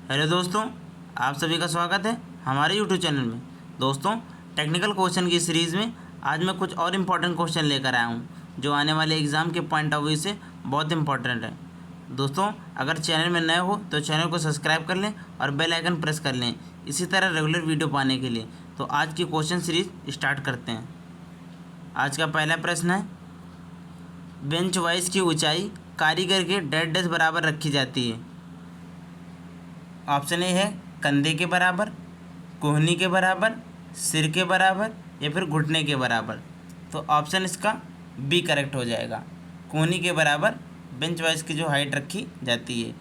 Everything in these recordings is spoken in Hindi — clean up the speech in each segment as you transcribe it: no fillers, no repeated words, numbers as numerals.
हेलो दोस्तों, आप सभी का स्वागत है हमारे यूट्यूब चैनल में। दोस्तों, टेक्निकल क्वेश्चन की सीरीज़ में आज मैं कुछ और इम्पोर्टेंट क्वेश्चन लेकर आया हूं जो आने वाले एग्ज़ाम के पॉइंट ऑफ व्यू से बहुत इम्पोर्टेंट है। दोस्तों, अगर चैनल में नए हो तो चैनल को सब्सक्राइब कर लें और बेल आइकन प्रेस कर लें इसी तरह रेगुलर वीडियो पाने के लिए। तो आज की क्वेश्चन सीरीज़ स्टार्ट करते हैं। आज का पहला प्रश्न है, बेंच वाइज की ऊंचाई कारीगर के डेढ़ डेज बराबर रखी जाती है। ऑप्शन ए है कंधे के बराबर, कोहनी के बराबर, सिर के बराबर या फिर घुटने के बराबर। तो ऑप्शन इसका बी करेक्ट हो जाएगा। कोहनी के बराबर बेंच वाइज की जो हाइट रखी जाती है।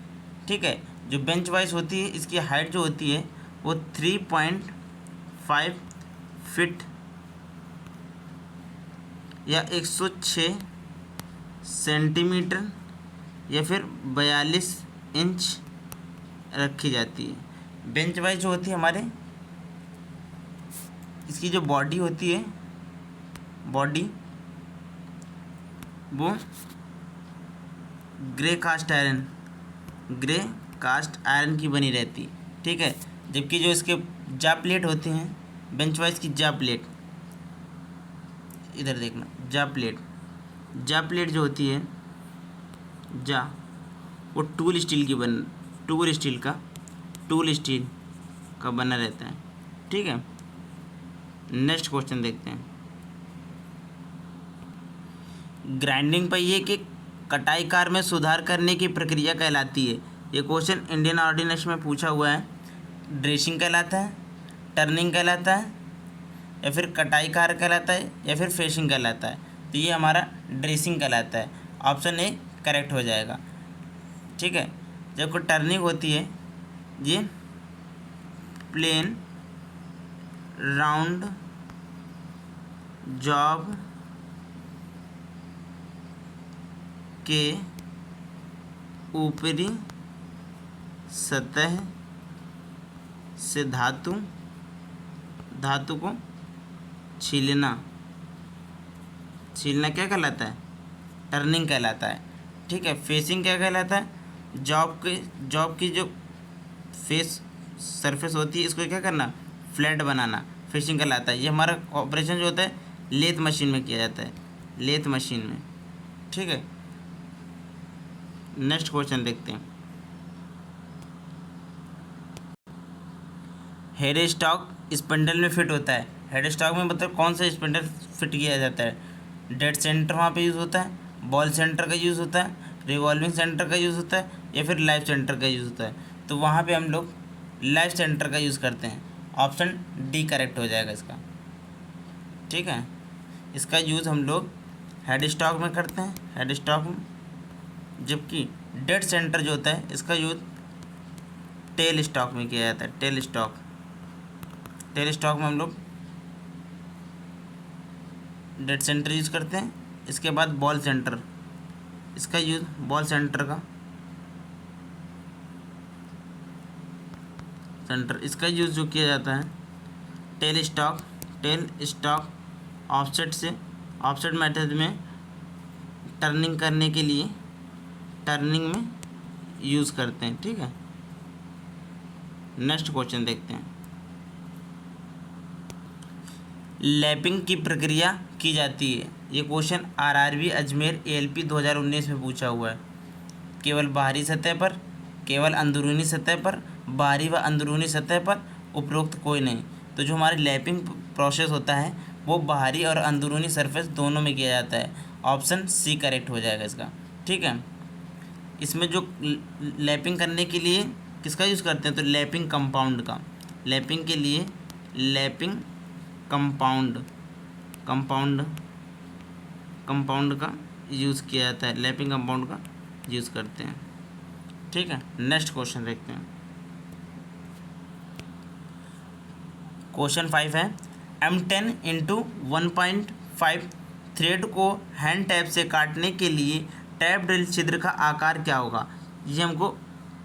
ठीक है, जो बेंच वाइज होती है इसकी हाइट जो होती है वो 3.5 फीट या 106 सेंटीमीटर या फिर 42 इंच रखी जाती है। बेंच वाइज जो होती है हमारे, इसकी जो बॉडी होती है, बॉडी वो ग्रे कास्ट आयरन की बनी रहती है। ठीक है, जबकि जो इसके जा प्लेट होती हैं बेंच वाइज की, जा प्लेट, इधर देखना, जा प्लेट जो होती है, वो टूल स्टील का बना रहता है। ठीक है, नेक्स्ट क्वेश्चन देखते हैं। ग्राइंडिंग पहिए के कटाई कार में सुधार करने की प्रक्रिया कहलाती है। ये क्वेश्चन इंडियन ऑर्डिनेंस में पूछा हुआ है। ड्रेसिंग कहलाता है, टर्निंग कहलाता है या फिर कटाई कार कहलाता है या फिर फेसिंग कहलाता है। तो ये हमारा ड्रेसिंग कहलाता है। ऑप्शन ए करेक्ट हो जाएगा। ठीक है, जब कोई टर्निंग होती है, ये प्लेन राउंड जॉब के ऊपरी सतह से धातु को छीलना क्या कहलाता है? टर्निंग कहलाता है। ठीक है, फेसिंग क्या कहलाता है? जॉब की जो फेस सरफेस होती है इसको क्या करना? फ्लैट बनाना, फेसिंग कहलाता है। ये हमारा ऑपरेशन जो होता है लेथ मशीन में किया जाता है, लेथ मशीन में। ठीक है, नेक्स्ट क्वेश्चन देखते हैं। हेड स्टॉक स्पिंडल में फिट होता है। हेड स्टॉक में मतलब कौन सा स्पिंडल फिट किया जाता है? डेड सेंटर वहाँ पे यूज़ होता है, बॉल सेंटर का यूज़ होता है, रिवॉल्विंग सेंटर का यूज़ होता है या फिर लाइफ सेंटर का यूज़ होता है। तो वहाँ पे हम लोग लाइफ सेंटर का यूज़ करते हैं। ऑप्शन डी करेक्ट हो जाएगा इसका। ठीक है, इसका यूज़ हम लोग हेड स्टॉक में करते हैं, हेड स्टॉक में। जबकि डेड सेंटर जो होता है इसका यूज़ टेल स्टॉक में किया जाता है। टेल स्टॉक में हम लोग डेड सेंटर यूज़ करते हैं। इसके बाद बॉल सेंटर, इसका यूज़ बॉल सेंटर इसका यूज़ जो किया जाता है टेल स्टॉक ऑफसेट मेथड में टर्निंग करने के लिए टर्निंग में यूज़ करते हैं। ठीक है, नेक्स्ट क्वेश्चन देखते हैं। लैपिंग की प्रक्रिया की जाती है। ये क्वेश्चन आरआरबी अजमेर एएलपी 2019 में पूछा हुआ है। केवल बाहरी सतह पर, केवल अंदरूनी सतह पर, बाहरी व अंदरूनी सतह पर, उपरोक्त कोई नहीं। तो जो हमारी लैपिंग प्रोसेस होता है वो बाहरी और अंदरूनी सरफेस दोनों में किया जाता है। ऑप्शन सी करेक्ट हो जाएगा इसका। ठीक है, इसमें जो लैपिंग करने के लिए किसका यूज़ करते हैं? तो लैपिंग कंपाउंड का, लैपिंग के लिए लैपिंग कंपाउंड का यूज़ किया जाता है। लैपिंग कंपाउंड का यूज़ करते हैं। ठीक है, नेक्स्ट क्वेश्चन देखते हैं। क्वेश्चन 5 है, M10 × 1.5 थ्रेड को हैंड टैप से काटने के लिए टैप ड्रिल छिद्र का आकार क्या होगा? ये हमको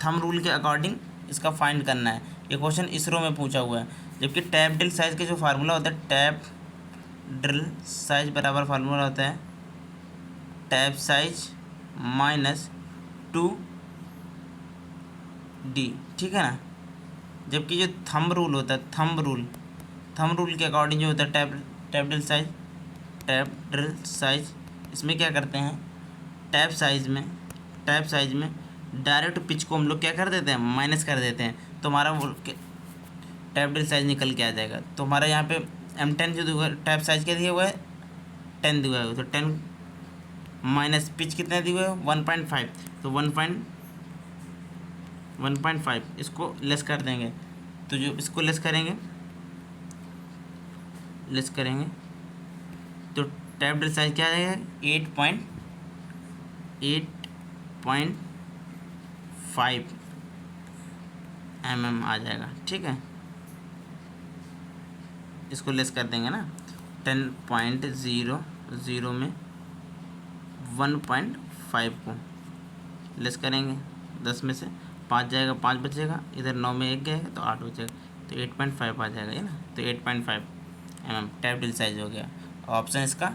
थंब रूल के अकॉर्डिंग इसका फाइंड करना है। ये क्वेश्चन इसरो में पूछा हुआ है। जबकि टैप ड्रिल साइज़ का जो फार्मूला होता है, टैप ड्रिल साइज बराबर फार्मूला होता है टैप साइज -2D, ठीक है ना। जबकि जो थंब रूल होता है, थंब रूल के अकॉर्डिंग जो होता है टैब ड्रिल साइज, इसमें क्या करते हैं, टैब साइज में डायरेक्ट पिच को हम लोग क्या कर देते हैं, माइनस कर देते हैं, तो हमारा वो टैब ड्रिल साइज निकल के आ जाएगा। तो हमारा यहाँ पे M10 जो दिया टैब साइज क्या दिया हुआ है, 10 दिया हुआ है, तो 10 माइनस पिच कितना दिया हुआ है, 1.5, तो 1.5 इसको लेस कर देंगे। तो जो इसको लेस करेंगे तो टैब ड्रिल साइज क्या आ जाएगा, 8.5 mm आ जाएगा। ठीक है, इसको लेस कर देंगे ना, 10.00 में 1.5 को लेस करेंगे, 10 में से 5 जाएगा, 5 बचेगा, इधर 9 में 1 गएगा तो 8 बचेगा, तो 8.5 आ जाएगा ये ना। तो 8.5 mm टैब ड्रिल साइज हो गया। ऑप्शन इसका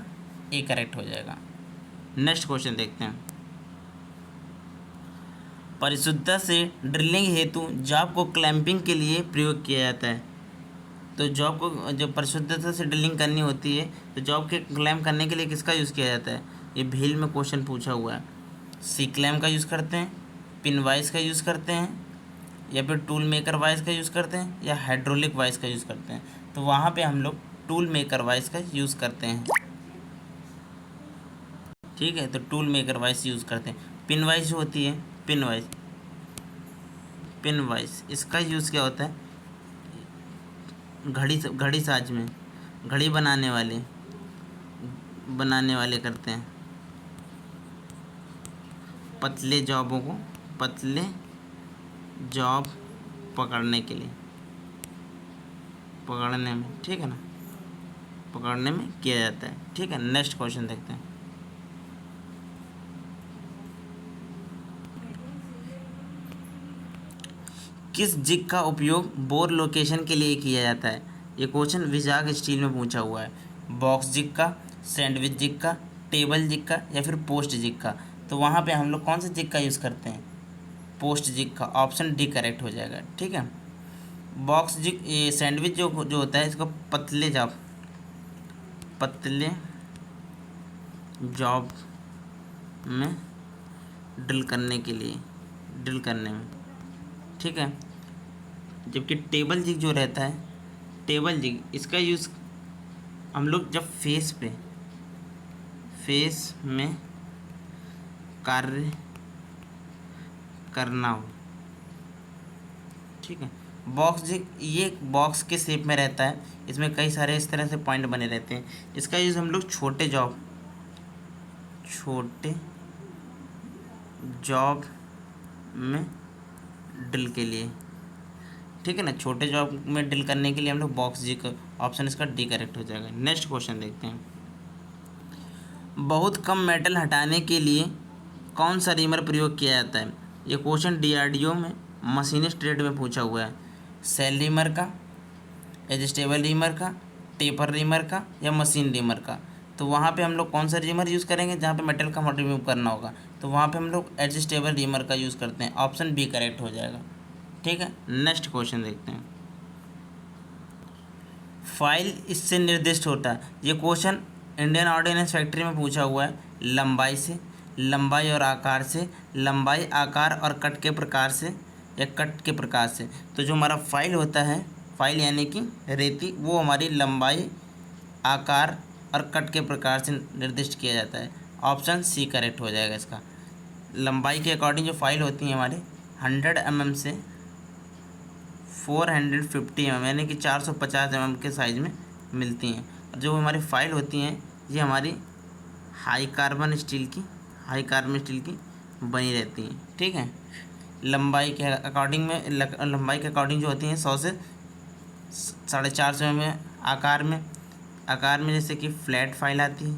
ए करेक्ट हो जाएगा। नेक्स्ट क्वेश्चन देखते हैं। परिशुद्धता से ड्रिलिंग हेतु जॉब को क्लैंपिंग के लिए प्रयोग किया जाता है। तो जॉब को जब परिशुद्धता से ड्रिलिंग करनी होती है तो जॉब के क्लैम्प करने के लिए किसका यूज़ किया जाता है, ये भील में क्वेश्चन पूछा हुआ है। सी क्लैम्प का यूज़ करते हैं, पिन वाइस का यूज़ करते हैं, या फिर टूल मेकर वाइस का यूज़ करते हैं, या हाइड्रोलिक वाइस का यूज़ करते हैं। तो वहाँ पे हम लोग टूल मेकर वाइस का यूज़ करते हैं। ठीक है, तो टूल मेकर वाइस यूज़ करते हैं। पिन वाइस जो होती है, पिन वाइस इसका यूज़ क्या होता है, घड़ी साज में घड़ी बनाने वाले करते हैं, पतले जॉब पकड़ने में, ठीक है ना, पकड़ने में किया जाता है। ठीक है, नेक्स्ट क्वेश्चन देखते हैं। किस जिग का उपयोग बोर लोकेशन के लिए किया जाता है, ये क्वेश्चन विजाग स्टील में पूछा हुआ है। बॉक्स जिग का, सैंडविच जिग का, टेबल जिग का, या फिर पोस्ट जिग का। तो वहाँ पे हम लोग कौन सा जिग का यूज़ करते हैं, पोस्ट जिग का। ऑप्शन डी करेक्ट हो जाएगा। ठीक है, बॉक्स जिग, ये सैंडविच जो होता है इसको पतले जॉब में ड्रिल करने में। ठीक है, जबकि टेबल जिग जो रहता है, टेबल जिग इसका यूज़ हम लोग जब फेस में कार्य करना हो। ठीक है, बॉक्स जिग ये बॉक्स के शेप में रहता है, इसमें कई सारे इस तरह से पॉइंट बने रहते हैं। इसका यूज़ हम लोग छोटे जॉब में ड्रिल के लिए, ठीक है ना, छोटे जॉब में ड्रिल करने के लिए हम लोग बॉक्स जिग, ऑप्शन इसका डी करेक्ट हो जाएगा। नेक्स्ट क्वेश्चन देखते हैं। बहुत कम मेटल हटाने के लिए कौन सा रीमर प्रयोग किया जाता है, ये क्वेश्चन DRDO में मशीनिस्ट ट्रेड में पूछा हुआ है। सेल रीमर का, एडजस्टेबल रीमर का, टेपर रीमर का, या मशीन रीमर का। तो वहाँ पे हम लोग कौन सा रीमर यूज़ करेंगे जहाँ पे मेटल का रिमूव करना होगा, तो वहाँ पे हम लोग एडजस्टेबल रीमर का यूज़ करते हैं। ऑप्शन बी करेक्ट हो जाएगा। ठीक है, नेक्स्ट क्वेश्चन देखते हैं। फाइल इससे निर्दिष्ट होता है, ये क्वेश्चन इंडियन ऑर्डिनेंस फैक्ट्री में पूछा हुआ है। लंबाई और आकार से, लंबाई, आकार और कट के प्रकार से, या कट के प्रकार से। तो जो हमारा फाइल होता है, फाइल यानी कि रेती, वो हमारी लंबाई, आकार और कट के प्रकार से निर्दिष्ट किया जाता है। ऑप्शन सी करेक्ट हो जाएगा इसका। लंबाई के अकॉर्डिंग जो फाइल होती हैं हमारे 100 mm से 450 mm यानी कि 450 mm के साइज़ में मिलती हैं। जो हमारी फाइल होती हैं ये हमारी हाई कार्बन स्टील की बनी रहती हैं। ठीक है, लंबाई के अकॉर्डिंग जो होती हैं 100 से 450 mm आकार में जैसे कि फ्लैट फाइल आती है,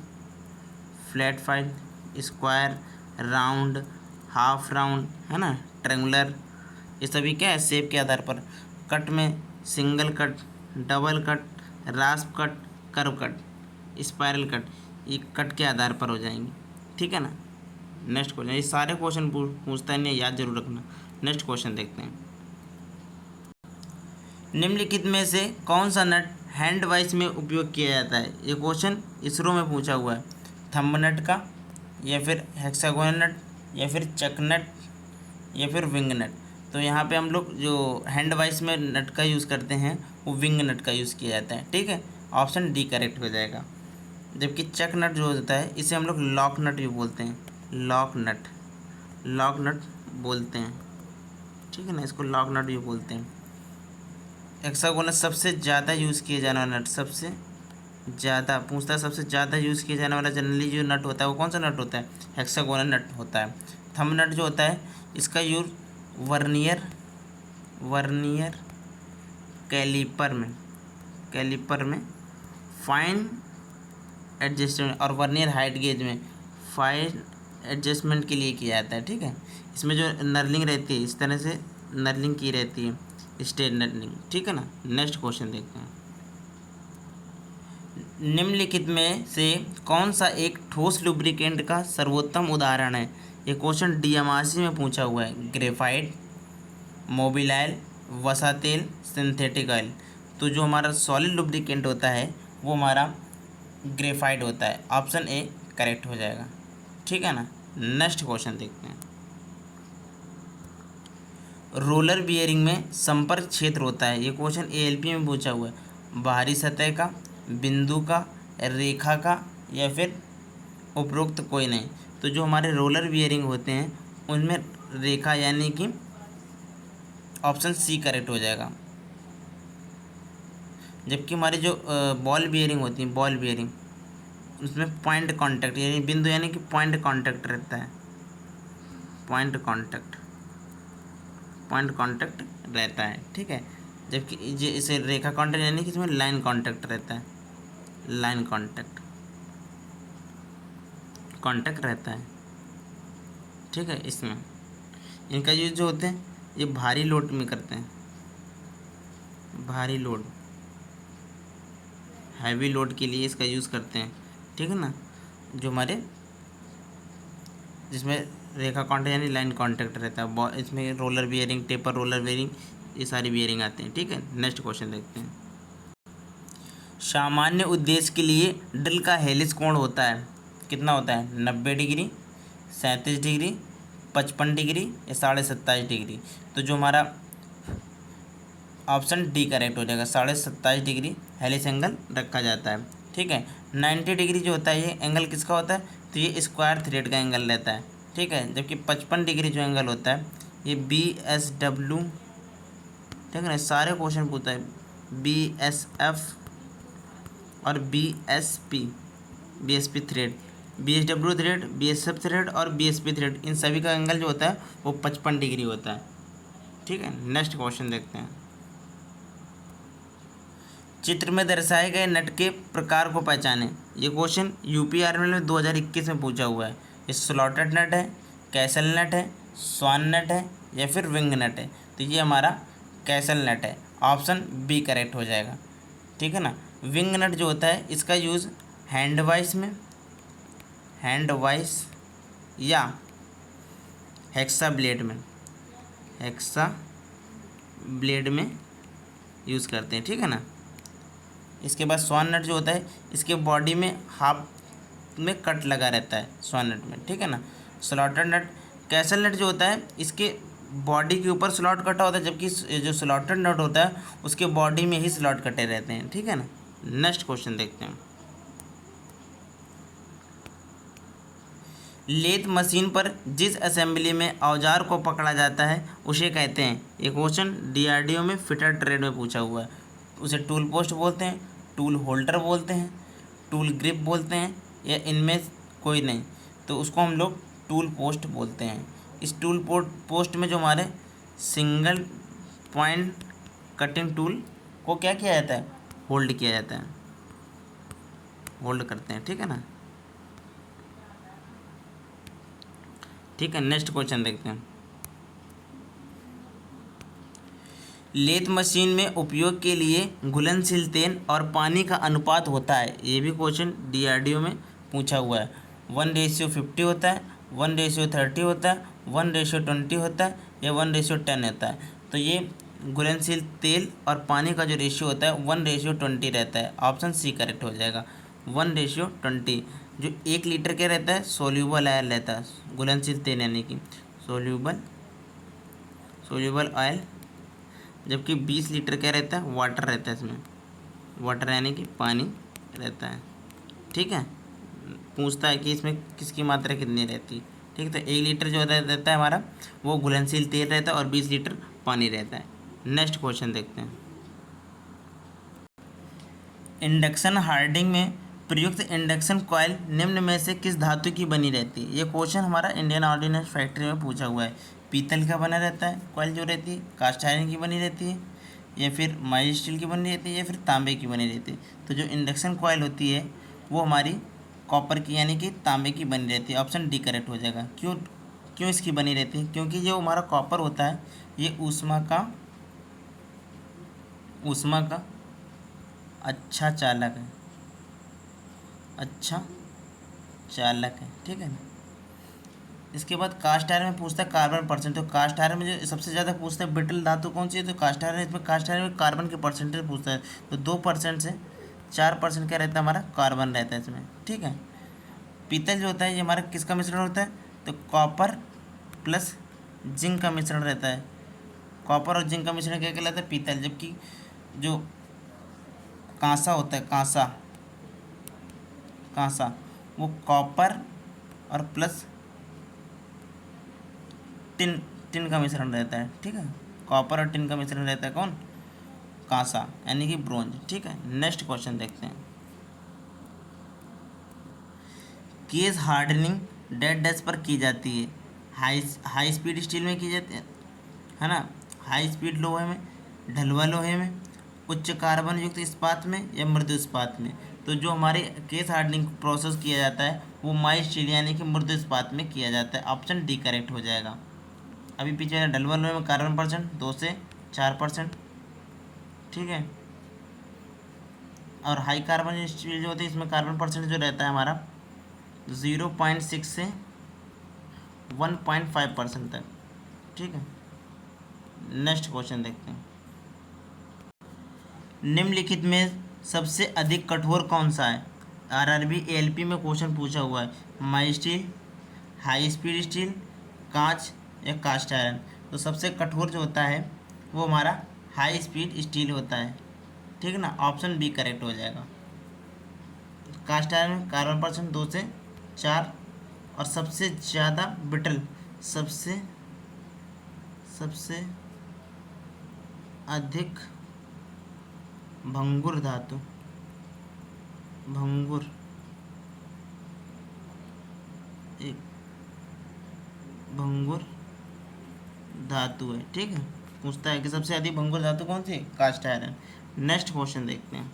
flat file, square, round, half round, है ना, ट्रेंगुलर, ये सभी क्या है शेप के आधार पर। कट में single cut, double cut, रास्प cut, curve cut, spiral cut, ये कट के आधार पर हो जाएंगे। ठीक है ना। नेक्स्ट क्वेश्चन, ये सारे क्वेश्चन पूछता है, इन्हें याद जरूर रखना। नेक्स्ट क्वेश्चन देखते हैं। निम्नलिखित में से कौन सा नट हैंड वाइस में उपयोग किया जाता है? ये क्वेश्चन इसरो में पूछा हुआ है। थंब नट का, या फिर हेक्सागोनल नट, या फिर चक नट, या फिर विंग नट। तो यहाँ पे हम लोग जो हैंड वाइस में नट का यूज़ करते हैं वो विंग नट का यूज़ किया जाता है। ठीक है, ऑप्शन डी करेक्ट हो जाएगा। जबकि चक नट जो होता है इसे हम लोग लॉक नट भी बोलते हैं, लॉक नट बोलते हैं। ठीक है ना, इसको लॉक नट भी बोलते हैं। हेक्सागोनल सबसे ज़्यादा यूज़ किया जाने वाला नट, सबसे ज़्यादा पूछता है, सबसे ज़्यादा यूज़ किया जाने वाला जनरली जो नट होता है वो कौन सा नट होता है? हेक्सागोनल नट होता है। थंब नट जो होता है इसका यूज वर्नियर कैलिपर में फाइन एडजस्टमेंट और वर्नियर हाइट गेज में फाइन एडजस्टमेंट के लिए किया जाता है। ठीक है, इसमें जो नर्लिंग रहती है इस तरह से नर्लिंग की रहती है, स्टेट नर्लिंग। ठीक है ना, नेक्स्ट क्वेश्चन देखते हैं। निम्नलिखित में से कौन सा एक ठोस लुब्रिकेंट का सर्वोत्तम उदाहरण है? ये क्वेश्चन डीएमआरसी में पूछा हुआ है। ग्रेफाइट, मोबिल, वसा तेल, सिंथेटिक ऑयल। तो जो हमारा सॉलिड लुब्रिकेंट होता है वो हमारा ग्रेफाइट होता है। ऑप्शन ए करेक्ट हो जाएगा। ठीक है ना, नेक्स्ट क्वेश्चन देखते हैं। रोलर बियरिंग में संपर्क क्षेत्र होता है। ये क्वेश्चन एएलपी में पूछा हुआ है। बाहरी सतह का, बिंदु का, रेखा का, या फिर उपरोक्त कोई नहीं। तो जो हमारे रोलर बियरिंग होते हैं उनमें रेखा यानी कि ऑप्शन सी करेक्ट हो जाएगा। जबकि हमारी जो बॉल बियरिंग होती है, बॉल बियरिंग, उसमें पॉइंट कांटेक्ट यानी बिंदु यानी कि पॉइंट कांटेक्ट रहता है, पॉइंट कांटेक्ट रहता है। ठीक है, जबकि इसे रेखा कांटेक्ट यानी कि इसमें लाइन कांटेक्ट रहता है, लाइन कांटेक्ट रहता है। ठीक है, इसमें इनका यूज जो होते हैं ये भारी लोड में करते हैं, भारी लोड, हैवी लोड के लिए इसका यूज़ करते हैं। ठीक है ना, जो हमारे जिसमें रेखा कांटेक्ट यानी लाइन कांटेक्ट रहता है, इसमें roller bearing, taper roller bearing, ये सारी बियरिंग आते हैं। ठीक है, नेक्स्ट क्वेश्चन देखते हैं। सामान्य उद्देश्य के लिए ड्रिल का हेलिक्स कोण होता है, कितना होता है? 90 डिग्री, 37 डिग्री, 55 डिग्री या 27.5 डिग्री। तो जो हमारा ऑप्शन डी करेक्ट हो जाएगा, 27.5 डिग्री हेलिक्स एंगल रखा जाता है। ठीक है, 90 डिग्री जो होता है ये एंगल किसका होता है? तो ये स्क्वायर थ्रेड का एंगल रहता है। ठीक है, जबकि 55 डिग्री जो एंगल होता है ये BSW, ठीक है ना, सारे क्वेश्चन पूछता है, BSF और BSP thread, BSW thread, BSF thread और BSP थ्रेड, इन सभी का एंगल जो होता है वो 55 डिग्री होता है। ठीक है, नेक्स्ट क्वेश्चन देखते हैं। चित्र में दर्शाए गए नट के प्रकार को पहचानें। ये क्वेश्चन यूपी आर्मी में 2021 में पूछा हुआ है। ये स्लॉटेड नट है, कैसल नट है, स्वान नट है, या फिर विंग नट है। तो ये हमारा कैसल नट है, ऑप्शन बी करेक्ट हो जाएगा। ठीक है ना, विंग नट जो होता है इसका यूज़ हैंड वाइस या हेक्सा ब्लेड में यूज़ करते हैं। ठीक है ना, इसके बाद स्वान नट जो होता है इसके बॉडी में हाफ में कट लगा रहता है स्वान नट में। ठीक है ना, स्लॉटेड नट, कैसल नट जो होता है इसके बॉडी के ऊपर स्लॉट कटा होता है, जबकि जो स्लॉटेड नट होता है उसके बॉडी में ही स्लॉट कटे रहते हैं। ठीक है ना, नेक्स्ट क्वेश्चन देखते हैं। लेथ मशीन पर जिस असेंबली में औजार को पकड़ा जाता है उसे कहते हैं। ये क्वेश्चन DRDO में फिटर ट्रेड में पूछा हुआ है। उसे टूल पोस्ट बोलते हैं, टूल होल्डर बोलते हैं, टूल ग्रिप बोलते हैं, या इनमें कोई नहीं। तो उसको हम लोग टूल पोस्ट बोलते हैं। इस टूल पोस्ट में जो हमारे सिंगल पॉइंट कटिंग टूल को क्या किया जाता है? होल्ड किया जाता है, होल्ड करते हैं। ठीक है ना, ठीक है, नेक्स्ट क्वेश्चन देखते हैं। लेथ मशीन में उपयोग के लिए घुलनशील तेल और पानी का अनुपात होता है। ये भी क्वेश्चन DRDO में पूछा हुआ है। 1:50 होता है, 1:30 होता है, 1:20 होता है, या 1:10 होता है। तो ये घुलनशील तेल और पानी का जो रेशियो होता है 1:20 रहता है। ऑप्शन सी करेक्ट हो जाएगा, 1:20। जो 1 लीटर क्या रहता है, सोल्यूबल ऑयल रहता है, घुलनशील तेल यानी कि सोल्यूबल ऑयल, जबकि 20 लीटर क्या रहता है, वाटर रहता है इसमें, वाटर यानी कि पानी रहता है। ठीक है, पूछता है कि इसमें किसकी मात्रा कितनी रहती है। ठीक है, तो 1 लीटर जो रहता है हमारा वो घुलनशील तेल रहता है और 20 लीटर पानी रहता है। नेक्स्ट क्वेश्चन देखते हैं। इंडक्शन हार्डिंग में प्रयुक्त इंडक्शन कॉइल निम्न में से किस धातु की बनी रहती है। ये क्वेश्चन हमारा इंडियन ऑर्डिनेंस फैक्ट्री में पूछा हुआ है। पीतल का बना रहता है कॉइल जो रहती है, कास्ट आयरन की बनी रहती है, या फिर माइल्ड स्टील की बनी रहती है, या फिर तांबे की बनी रहती है। तो जो इंडक्शन कॉइल होती है वो हमारी कॉपर की यानी कि तांबे की बनी रहती है। ऑप्शन डी करेक्ट हो जाएगा। क्यों क्यों इसकी बनी रहती है, क्योंकि जो हमारा कॉपर होता है ये ऊष्मा का अच्छा चालक है, अच्छा चालक है। ठीक है ना। इसके बाद कास्ट आयरन में पूछता है कार्बन परसेंट। तो कास्ट आयरन में जो सबसे ज़्यादा पूछता है ब्रिटल धातु कौन सी है, तो कास्ट आयरन। इसमें कास्ट आयरन में कार्बन के परसेंटेज पूछता है, तो 2% से 4% क्या रहता है हमारा, कार्बन रहता है इसमें। ठीक है। पीतल जो होता है ये हमारा किसका मिश्रण होता है, तो कॉपर प्लस जिंक का मिश्रण रहता है। कॉपर और जिंक का मिश्रण क्या कहलाता है, पीतल। जबकि जो कांसा होता है, कांसा वो कॉपर और प्लस टिन टिन का मिश्रण रहता है। ठीक है, कॉपर और टिन का मिश्रण रहता है कौन, कांसा यानी कि ब्रोंज। ठीक है, नेक्स्ट क्वेश्चन देखते हैं। केज हार्डनिंग डेड डैश पर की जाती है। हाई स्पीड स्टील में की जाती है ना, हाई स्पीड लोहे में, ढलुआ लोहे में, उच्च कार्बन युक्त इस्पात में, या मृदु इस्पात में। तो जो हमारे केस हार्डनिंग प्रोसेस किया जाता है वो माइल्ड स्टील यानी कि मृदु इस्पात में किया जाता है। ऑप्शन डी करेक्ट हो जाएगा। अभी पीछे ढलुआ लोहे में कार्बन परसेंट 2 से 4%। ठीक है, और हाई कार्बन स्टील जो होती है इसमें कार्बन परसेंट जो रहता है हमारा 0.6 से 1.5% तक। ठीक है, नेक्स्ट क्वेश्चन देखते हैं। निम्नलिखित में सबसे अधिक कठोर कौन सा है। आरआरबी एएलपी में क्वेश्चन पूछा हुआ है, mild steel, high speed steel, कांच या कास्ट आयरन। तो सबसे कठोर जो होता है वो हमारा हाई स्पीड स्टील होता है। ठीक है ना, ऑप्शन बी करेक्ट हो जाएगा। कास्ट आयरन में कार्बन परसेंट 2 से 4, और सबसे ज़्यादा ब्रिटल, सबसे सबसे अधिक भंगुर धातु, भंगुर एक भंगुर धातु है। ठीक है, पूछता है कि सबसे अधिक भंगुर धातु कौन सी है, कास्ट आयरन। नेक्स्ट क्वेश्चन देखते हैं।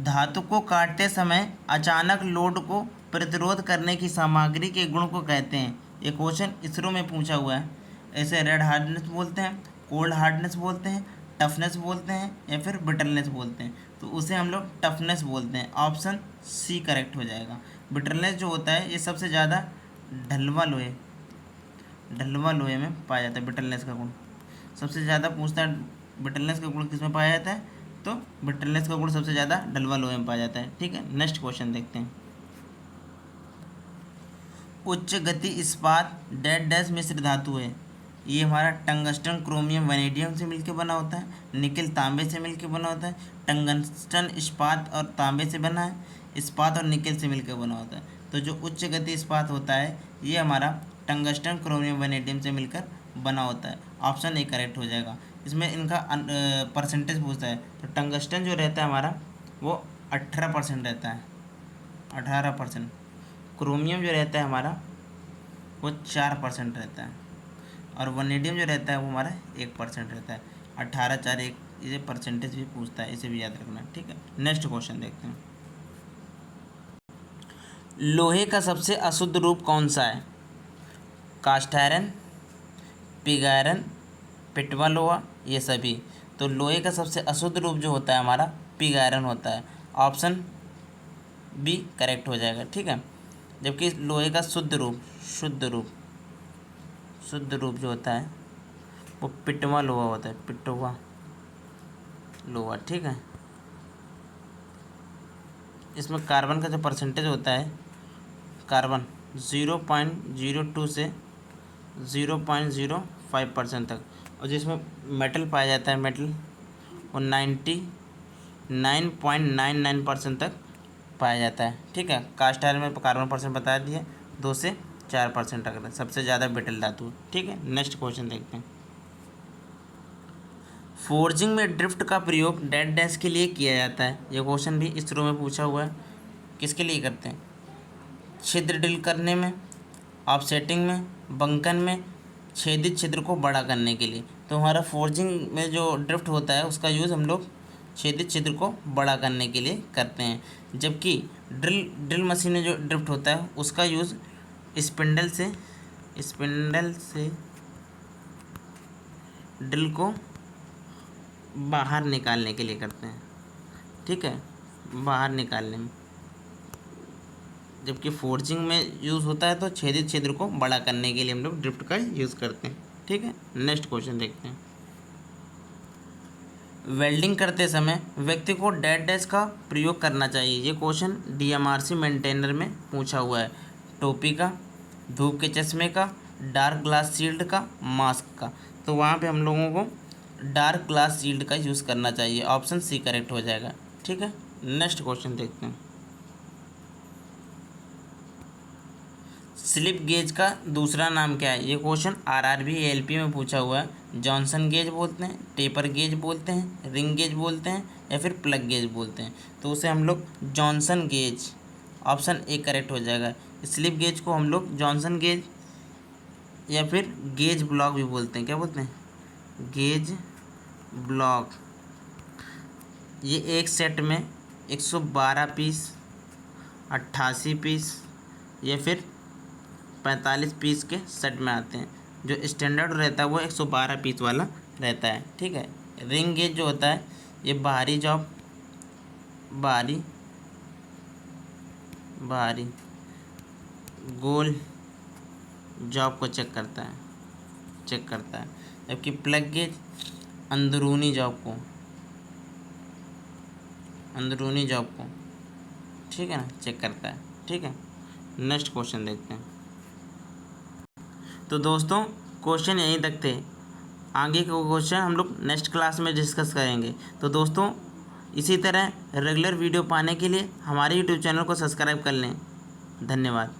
धातु को काटते समय अचानक लोड को प्रतिरोध करने की सामग्री के गुण को कहते हैं। ये क्वेश्चन इसरो में पूछा हुआ है। ऐसे रेड हार्डनेस बोलते हैं, कोल्ड हार्डनेस बोलते हैं, टफनेस बोलते हैं, या फिर ब्रिटलनेस बोलते हैं। तो उसे हम लोग टफनेस बोलते हैं। ऑप्शन सी करेक्ट हो जाएगा। ब्रिटलनेस जो होता है ये सबसे ज़्यादा ढलवा लोहे में पाया जाता है। ब्रिटलनेस का गुण सबसे ज़्यादा पूछता है, ब्रिटलनेस का गुण किस में पाया जाता है, तो ब्रिटलनेस का गुण सबसे ज़्यादा ढलवा लोहे में पाया जाता है। ठीक है, नेक्स्ट क्वेश्चन देखते हैं। उच्च गति इस्पात डेड डैश मिश्र धातु है। ये हमारा टंगस्टन क्रोमियम वैनेडियम से मिलकर बना होता है, निकल तांबे से मिलकर बना होता है, टंगस्टन इस्पात और तांबे से बना है, इस्पात और निकल से मिलकर बना होता है। तो जो उच्च गति इस्पात होता है ये हमारा टंगस्टन क्रोमियम वैनेडियम से मिलकर बना होता है। ऑप्शन ए करेक्ट हो जाएगा। इसमें इनका परसेंटेज पूछता है, तो टंगस्टन जो रहता है हमारा वो 18% रहता है, 18%। क्रोमियम जो रहता है हमारा वो 4% रहता है, और वनेडियम जो रहता है वो हमारा 1% रहता है। 18, 4, 1 ये परसेंटेज भी पूछता है, इसे भी याद रखना। ठीक है, नेक्स्ट क्वेश्चन देखते हैं। लोहे का सबसे अशुद्ध रूप कौन सा है। कास्ट आयरन, पिग आयरन, पिटवा लोहा, ये सभी। तो लोहे का सबसे अशुद्ध रूप जो होता है हमारा पिग आयरन होता है। ऑप्शन बी करेक्ट हो जाएगा। ठीक है, जबकि लोहे का शुद्ध रूप जो होता है वो पिटवा लोहा होता है, पिटवा लोहा। ठीक है, इसमें कार्बन का जो परसेंटेज होता है, कार्बन 0.02 से 0.05% तक, और जिसमें मेटल पाया जाता है, मेटल वो 99.99% तक पाया जाता है। ठीक है, कास्ट आयरन में कार्बन परसेंट बता दिए, 2 से 4% रखता है, सबसे ज़्यादा ब्रिटल धातु। ठीक है, नेक्स्ट क्वेश्चन देखते हैं। फोर्जिंग में ड्रिफ्ट का प्रयोग डेड डैश के लिए किया जाता है। ये क्वेश्चन भी इसरो में पूछा हुआ है। किसके लिए करते हैं? छिद्र ड्रिल करने में, ऑफसेटिंग में, बंकन में, छेदित छिद्र को बड़ा करने के लिए। तो हमारा फोर्जिंग में जो ड्रिफ्ट होता है उसका यूज़ हम लोग छेदित छिद्र को बड़ा करने के लिए करते हैं, जबकि ड्रिल मशीन में जो ड्रिफ्ट होता है उसका यूज़ स्पिंडल से ड्रिल को बाहर निकालने के लिए करते हैं। ठीक है, बाहर निकालने में, जबकि फोर्जिंग में यूज़ होता है तो छेदित छिद्र को बड़ा करने के लिए हम लोग ड्रिफ्ट का यूज़ करते हैं। ठीक है, नेक्स्ट क्वेश्चन देखते हैं। वेल्डिंग करते समय व्यक्ति को डेड डैश का प्रयोग करना चाहिए। ये क्वेश्चन DMRC मेंटेनर में पूछा हुआ है। टोपी का, धूप के चश्मे का, डार्क ग्लास शील्ड का, मास्क का। तो वहाँ पे हम लोगों को डार्क ग्लास शील्ड का यूज़ करना चाहिए। ऑप्शन सी करेक्ट हो जाएगा। ठीक है, नेक्स्ट क्वेश्चन देखते हैं। स्लिप गेज का दूसरा नाम क्या है? ये क्वेश्चन RRB ALP में पूछा हुआ है। जॉनसन गेज बोलते हैं, टेपर गेज बोलते हैं, रिंग गेज बोलते हैं, या फिर प्लग गेज बोलते हैं। तो उसे हम लोग Johnson gauge, option A correct हो जाएगा। स्लिप गेज को हम लोग जॉनसन गेज या फिर गेज ब्लॉक भी बोलते हैं। क्या बोलते हैं? Gauge block. ये एक सेट में 112 पीस, 88 पीस या फिर 45 पीस के सेट में आते हैं। जो स्टैंडर्ड रहता है वो 112 पीस वाला रहता है। ठीक है, रिंग गेज जो होता है ये बाहरी गोल जॉब को चेक करता है, जबकि प्लग गेज अंदरूनी जॉब को, ठीक है ना, चेक करता है। ठीक है, नेक्स्ट क्वेश्चन देखते हैं। तो दोस्तों क्वेश्चन यहीं तक थे। आगे के क्वेश्चन हम लोग नेक्स्ट क्लास में डिस्कस करेंगे। तो दोस्तों इसी तरह रेगुलर वीडियो पाने के लिए हमारे यूट्यूब चैनल को सब्सक्राइब कर लें। धन्यवाद।